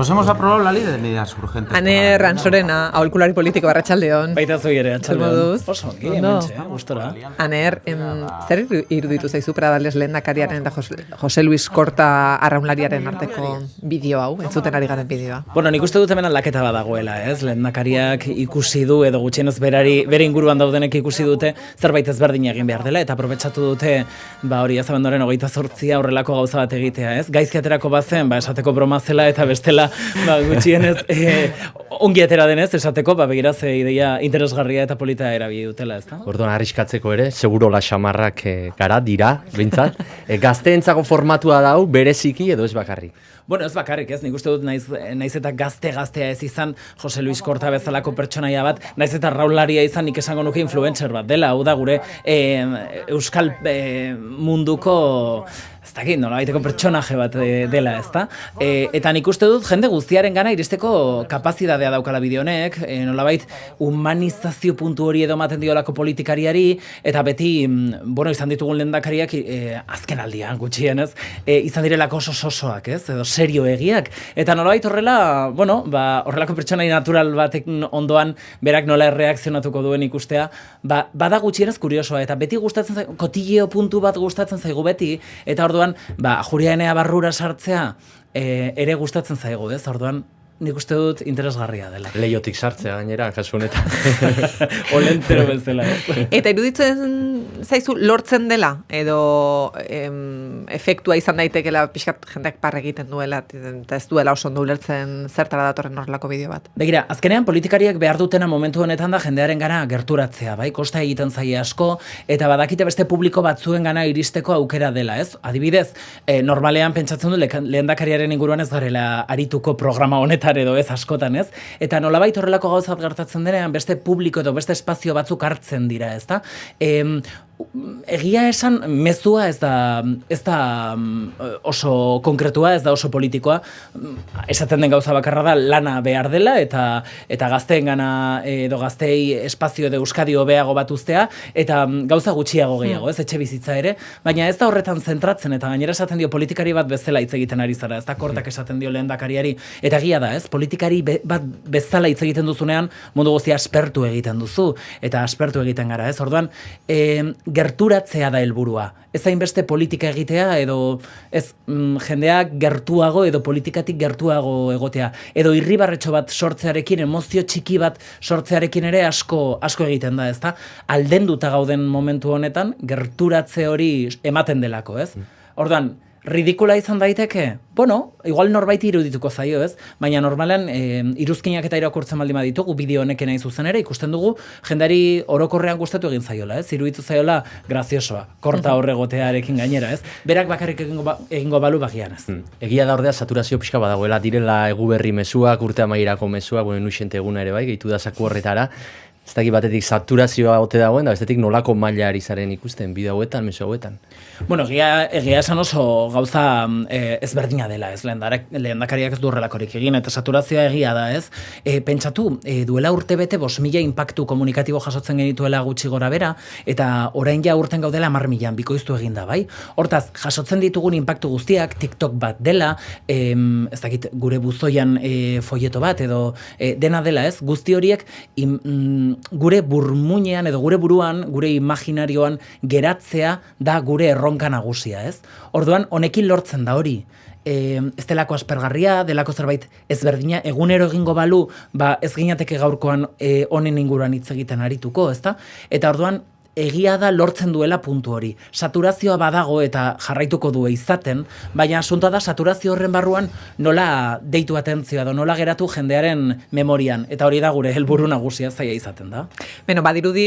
Pues hemos aprobado la ley de medidas urgentes. Ane Ransorena, aholkulari politiko Arratsaldeon. Baita zui ere, atxaldeon. Moduz. Oso, hementxe, gustora. Aner, zer iruditu zaizu Pradales lehendakariaren eta Jose Luis Korta arraunlariaren arteko bideo hau, entzuten ari garen bideoa? Bueno, nik uste dut hemen aldaketa badagoela, ez? Lehendakariak ikusi du edo gutxienez bere inguruan daudenek ikusi dute zerbait ezberdin egin behar dela eta aprobetxatu dute hori azabendoren 28 horrelako gauza bat egitea, ez? Gaizki aterako bazen, esateko broma zela eta bestela gutxienez ongi atera denez esateko begira ze ideia interesgarria eta polita erabili dutela, ezta? Orduan arriskatzeko ere, seguro la xamarrak gara dira, behintzat. Gazteentzako formatua dau bereziki edo ez bakarrik. Bueno, ez bakarrik, ez, nik uste dut naiz eta gaztea ez izan Jose Luis Korta bezalako pertsonaia bat, naiz eta raularia izan nik esango nuke influencer bat dela, hau da gure euskal munduko ez dakit, nolabaiteko pertsonaje bat dela, ezta? Eta nik uste dut jende guztiaren gana iristeko kapazitatea daukala bideo honek, nolabait humanizazio puntu hori edo ematen diolako politikariari, eta beti, izan ditugun lehendakariak azken aldian gutxienez, izan direlako oso sosoak, ez? Edo serio egiak. Eta nolabait horrela, horrelako pertsonai natural batek ondoan berak nola erreakzionatuko duen ikustea, bada gutxienez kuriosoa, eta beti gustatzen zaigu, kotilleo puntu bat gustatzen zaigu beti, eta orduan, Juriaenea barrura sartzea ere gustatzen zaigu, ez? Orduan, nik uste dut interesgarria dela. Leiotik sartzea gainera, kasu honetan. Olentero bezala, ez? Eta iruditzen zaizu lortzen dela, edo efektua izan daitekela pixkat jendeak parre egiten duela, eta ez duela oso ondo ulertzen zertara datorren horrelako bideo bat. Begira, azkenean politikariak behar dutena momentu honetan da jendearen gana gerturatzea, kosta egiten zaie asko, eta badakite beste publiko batzuen gana iristeko aukera dela, ez? Adibidez, normalean pentsatzen du lehendakariaren inguruan ez garela arituko programa honetan edo ez askotan, ez? Eta nolabait horrelako gauzat gertatzen denean beste publiko edo beste espazio batzuk hartzen dira, ezta? Egia esan mezua ez da oso konkretua, ez da oso politikoa. Esaten den gauza bakarra da lana behar dela eta gazteengana edo gaztei espazio edo Euskadi hobeago bat uztea eta gauza gutxiago gehiago, ez? Etxe bizitza ere, baina ez da horretan zentratzen eta gainera esaten dio politikari bat bezala hitz egiten ari zara, ez da Kortak esaten dio lehendakariari eta egia da, ez? Politikari bat bezala hitz egiten duzunean mundu guztia aspertu egiten duzu eta aspertu egiten gara, ez? Orduan, gerturatzea da helburua. Ez hainbeste politika egitea edo ez jendeak gertuago edo politikatik gertuago egotea. Edo irribarretxo bat sortzearekin, emozio txiki bat sortzearekin ere asko egiten da, ezta? Aldenduta gauden momentu honetan gerturatze hori ematen delako, ez? Orduan, ridikula izan daiteke? Igual norbait irudituko zaio, ez? Baina normalen iruzkinak eta irakurtzen baldin baditugu bideo honekin hain zuzen ere ikusten dugu jendari orokorrean gustatu egin zaiola, ez? Iruditu zaiola graziosoa, Korta horregotearekin gainera, ez? Berak bakarrik egingo balu bagian, ez? Egia da ordea saturazio pixka badagoela, direla eguberri mezuak, urte amaierako mezuak, nuixente eguna ere bai, gehitu da zaku horretara. Ez dakit batetik saturazioa ote dagoen, da bestetik nolako maila ari zaren ikusten, bideo hauetan, mezu hauetan. Egia esan oso gauza ezberdina dela, ez? Lehendakariak ez du horrelakorik egin, eta saturazioa egia da, ez? Pentsatu, duela urte bete 5.000 inpaktu komunikatibo jasotzen genituela gutxi gora bera, eta orain ja urten gaudela 10.000 bikoiztu egin da, bai? Hortaz, jasotzen ditugun inpaktu guztiak, TikTok bat dela, ez dakit, gure buzoian folleto bat, edo dena dela, ez? Guzti horiek gure burmuinean edo gure buruan, gure imaginarioan geratzea da gure erronka nagusia, ez? Orduan, honekin lortzen da hori. Ez delako aspergarria, delako zerbait ezberdina, egunero egingo balu, ez ginateke gaurkoan honen inguruan hitz egiten arituko, ezta? Eta orduan, egia da lortzen duela puntu hori. Saturazioa badago eta jarraituko du izaten, baina asuntoa da saturazio horren barruan nola deitu atentzioa edo nola geratu jendearen memorian, eta hori da gure helburu nagusia zaila izaten da. Badirudi,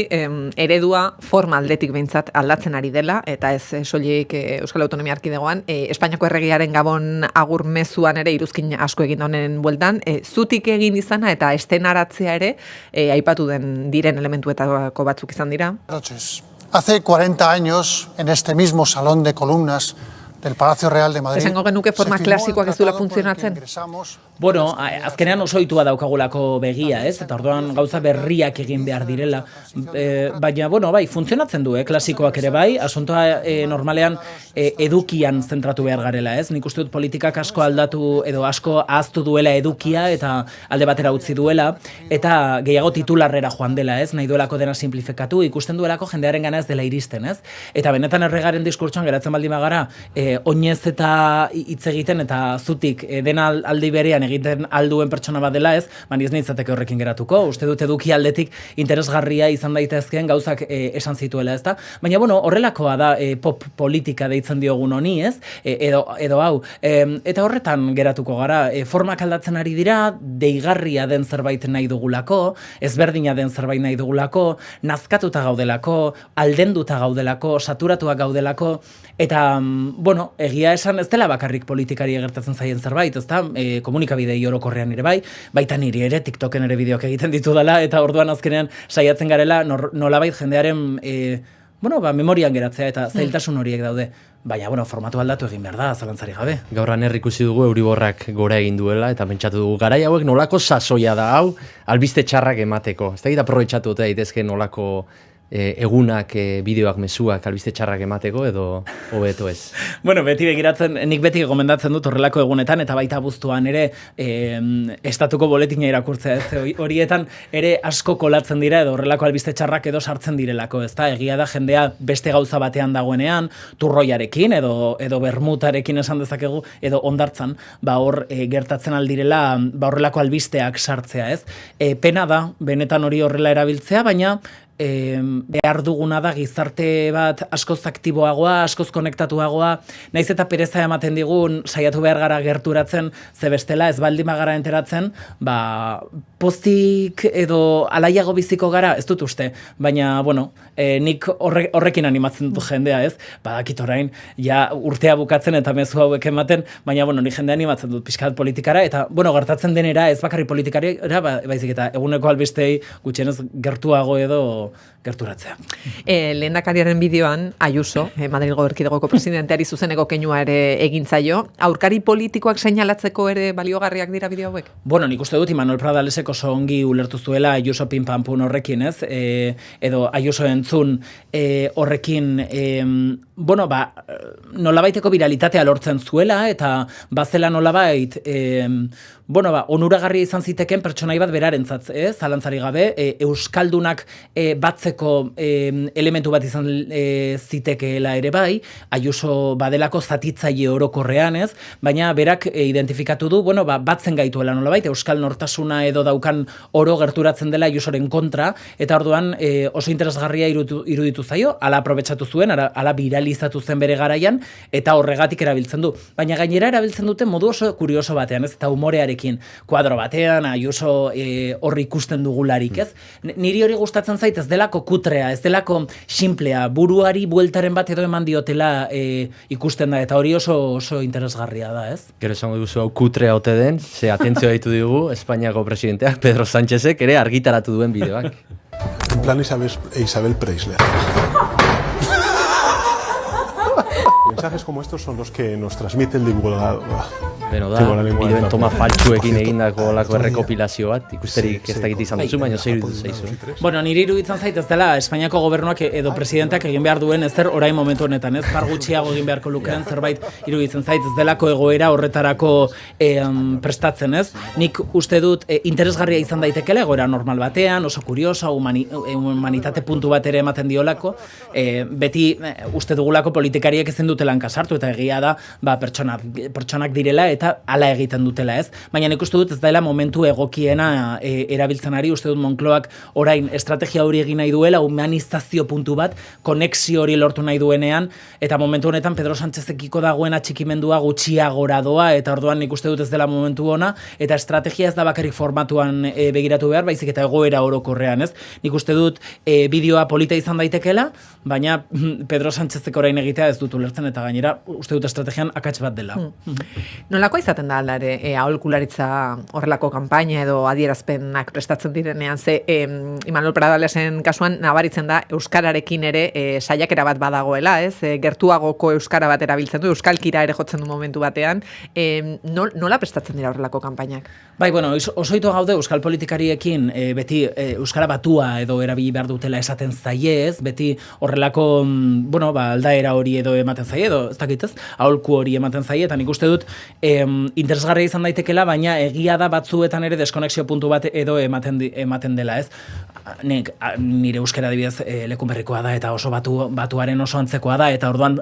eredua forma aldetik behintzat aldatzen ari dela, eta ez soilik Euskal Autonomia Erkidegoan, Espainiako erregiaren Gabon agur mezuan ere iruzkin asko egin honen bueltan, zutik egin izana eta estenaratzea ere aipatu diren elementuetako batzuk izan dira. Hace 40 años, en este mismo salón de columnas del Palacio Real de Madrid. Esango genuke forma se firmó el klasikoak ez duela tratado por el que funtzionatzen? ingresamos. Bueno, azkenean oso ohitua daukagulako begia, ez? Eta orduan gauza berriak egin behar direla. Baina, bueno, bai, funtzionatzen du, klasikoak ere bai, asuntoa normalean edukian zentratu behar garela, ez? Nik uste dut politikak asko aldatu edo asko ahaztu duela edukia eta alde batera utzi duela, eta gehiago titularrera joan dela, ez? Nahi duelako dena simplifikatu, ikusten duelako jendearen gana ez dela iristen, ez? Eta benetan erregaren diskurtsoan geratzen baldin bagara, oinez eta hitz egiten eta zutik dena aldi berean egiten alduen pertsona bat dela, ez? Baina ez nintzateke horrekin geratuko. Uste dut eduki aldetik interesgarria izan daitezkeen gauzak esan zituela, ezta? Baina, bueno, horrelakoa da pop politika deitzen diogun honi, ez? Edo hau. Eta horretan geratuko gara, formak aldatzen ari dira, deigarria den zerbait nahi dugulako, ezberdina den zerbait nahi dugulako, nazkatuta gaudelako, aldenduta gaudelako, saturatuak gaudelako, eta, bueno, egia esan ez dela bakarrik politikari gertatzen zaien zerbait, ezta? Komunikabidei orokorrean ere bai, baita niri ere TikToken ere bideoak egiten ditudala, eta orduan azkenean saiatzen garela nolabait jendearen memorian geratzea eta zailtasun horiek daude. Baina, bueno, formatu aldatu egin behar da, zalantzari gabe. Gaur aner ikusi dugu Euriborrak gora egin duela, eta pentsatu dugu, garai hauek nolako sasoia da hau, albiste txarrak emateko. Ez da egit aprobetxatu eta daitezke nolako egunak, bideoak, mezuak, albiste txarrak emateko, edo hobeto ez? Bueno, nik beti gomendatzen dut horrelako egunetan, eta baita abuztuan ere estatuko boletina irakurtzea, ez? Horietan ere asko kolatzen dira, edo horrelako albiste txarrak edo sartzen direlako, ez da? Egia da jendea beste gauza batean dagoenean, turroiarekin, edo bermutarekin esan dezakegu, edo ondartzan, hor gertatzen aldirela, horrelako albisteak sartzea, ez? Pena da, benetan hori horrela erabiltzea, baina behar duguna da gizarte bat askoz aktiboagoa, askoz konektatuagoa, naiz eta pereza ematen digun saiatu behar gara gerturatzen, ze bestela ez baldin bagara enteratzen, pozik edo alaiago biziko gara, ez dut uste, baina, bueno, nik horrekin animatzen dut jendea, ez? Badakit orain, ja urtea bukatzen eta mezu hauek ematen, baina, bueno, ni jendea animatzen dut pixkat politikara, eta, bueno, gertatzen denera, ez bakarri politikara, baizik eta eguneko albistei gutxienez gertuago edo gerturatzea. Lehendakariaren bideoan, Ayuso, Madrilgo Erkidegoko presidenteari zuzeneko keinua ere egin zaio, aurkari politikoak seinalatzeko ere baliogarriak dira bideo hauek? Bueno, nik uste dut Imanol Pradalesek oso ongi ulertu zuela Ayuso pinpampun horrekin, ez? Edo Ayuso entzun horrekin, nolabaiteko viralitatea lortzen zuela, eta bazela nolabait, onuragarria izan ziteken pertsonai bat berarentzat, zalantzari gabe, euskaldunak batzeko elementu bat izan zitekeela ere bai, Ayuso badelako zatitzaile orokorrean, ez? Baina berak identifikatu du, batzen gaituela nolabait, euskal nortasuna edo daukan oro gerturatzen dela Ayusoren kontra, eta orduan oso interesgarria iruditu zaio, ala aprobetxatu zuen, ala viralizatu zen bere garaian, eta horregatik erabiltzen du. Baina gainera erabiltzen dute modu oso kurioso batean, ez? Eta humorearekin, kuadro batean, Ayuso horri ikusten dugularik, ez? Niri hori gustatzen zait, ez delako kutrea, ez delako simplea, buruari bueltaren bat edo eman diotela ikusten da, eta hori oso interesgarria da, ez? Gero esango duzu hau kutrea ote den, ze atentzio ditu digu Espainiako presidenteak, Pedro Sánchezek ere argitaratu duen bideoak. En plan Isabel Preisler. Mensajes como estos son los que nos transmite el divulgador. Beno da, bideoen toma faltsuekin egindako olako errekopilazio bat, ikusterik ez dakit izan duzu, baina zer iruditu zaizu. Bueno, niri iruditzen zait ez dela Espainiako gobernuak edo presidenteak egin behar duen ezer orain momentu honetan, ez? Par gutxiago egin beharko lukeen zerbait iruditzen zait ez delako egoera horretarako prestatzen, ez? Nik uste dut interesgarria izan daitekela egoera normal batean, oso kurioso, humanitate puntu bat ere ematen diolako, beti uste dugulako politikariek ezin dutelan kasartu, eta egia da, pertsonak direla eta hala egiten dutela, ez? Baina nik uste dut ez dela momentu egokiena erabiltzen ari, uste dut Moncloak orain estrategia hori egin nahi duela, humanizazio puntu bat, konexio hori lortu nahi duenean, eta momentu honetan Pedro Sánchezekiko dagoen atxikimendua gutxiagora doa, eta orduan nik uste dut ez dela momentu ona, eta estrategia ez da bakarrik formatuan begiratu behar, baizik eta egoera orokorrean, ez? Nik uste dut bideoa polita izan daitekela, baina Pedro Sánchezek orain egitea ez dut ulertzen, eta gainera uste dut estrategian akats bat dela. Nolakoa izaten da aldare, aholkularitza horrelako kanpaina edo adierazpenak prestatzen direnean, ze Imanol Pradalesen kasuan nabaritzen da euskararekin ere saiakera bat badagoela, ez? Gertuagoko euskara bat erabiltzen du, euskalkira ere jotzen du momentu batean. Nola prestatzen dira horrelako kanpainak? Bai, bueno, osoito gaude euskal politikariekin beti euskara batua edo erabili behar dutela esaten zaie, ez? Beti horrelako, bueno, aldaera hori edo ematen zaie, edo ez dakit ez, aholku hori ematen zaie, eta nik uste dut interesgarria izan daitekela, baina egia da batzuetan ere deskonexio puntu bat edo ematen dela, ez? Nire euskara adibidez lekun berrikoa da, eta oso batuaren oso antzekoa da, eta orduan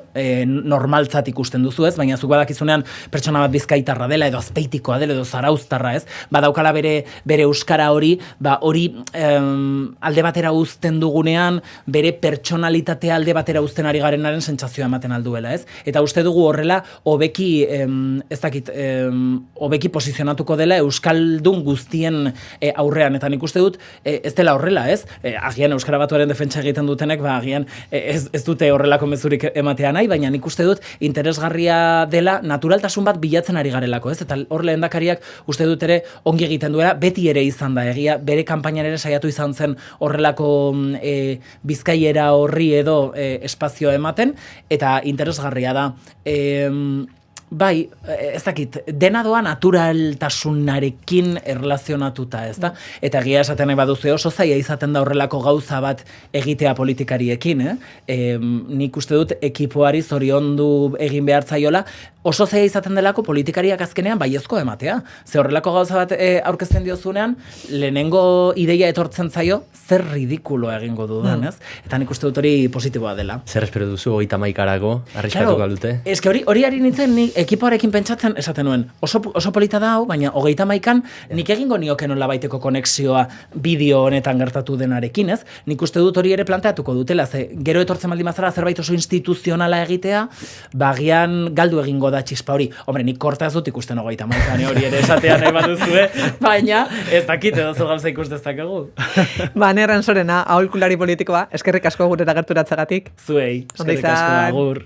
normaltzat ikusten duzu, ez? Baina zuk badakizunean pertsona bat bizkaitarra dela, edo azpeitikoa dela, edo zarauztarra, ez? Badaukala bere euskara hori, hori alde batera uzten dugunean, bere pertsonalitatea alde batera uzten ari garenaren sentsazioa ematen alduela, ez? Eta uste dugu horrela, hobeki posizionatuko dela euskaldun guztien aurrean, eta nik uste dut ez dela horrela, ez? Agian euskara batuaren defentsa egiten dutenek, agian ez dute horrelako mezurik ematea nahi, baina nik uste dut interesgarria dela naturaltasun bat bilatzen ari garelako, ez? Eta hor lehendakariak uste dut ere ongi egiten duela, beti ere izan da, egia bere kanpainan ere saiatu izan zen horrelako bizkaiera horri edo espazioa ematen, eta interesgarria da. Bai, ez dakit, dena doa naturaltasunarekin erlazionatuta, ez da? Eta egia esaten nahi baduzu oso zaila izaten da horrelako gauza bat egitea politikariekin, Nik uste dut ekipoari zoriondu egin behar zaiola, oso zaila izaten delako politikariak azkenean baiezko ematea. Ze horrelako gauza bat aurkezten diozunean, lehenengo ideia etortzen zaio, zer ridikulo egingo dudan, ez? Eta nik uste dut hori positiboa dela. Zer espero duzu 30 arriskatuko dute? Ez que hori ari nintzen nik ekipoarekin pentsatzen esaten nuen, oso polita da hau, baina 30an nik egingo nioke nola baiteko konexioa bideo honetan gertatu denarekin, ez? Nik uste dut hori ere planteatuko dutela, ze gero etortzen baldin bazara zerbait oso instituzionala egitea, bagian galdu egingo da txispa hori. Hombre, nik korta ez dut ikusten 30an hori ere esatea nahi baduzue, baina ez dakit edo zu gauza ikusten ez dakegu. Nerran Sorena, aholkulari politikoa, eskerrik asko gurera gerturatzagatik. Zuei, eskerrik asko, agur.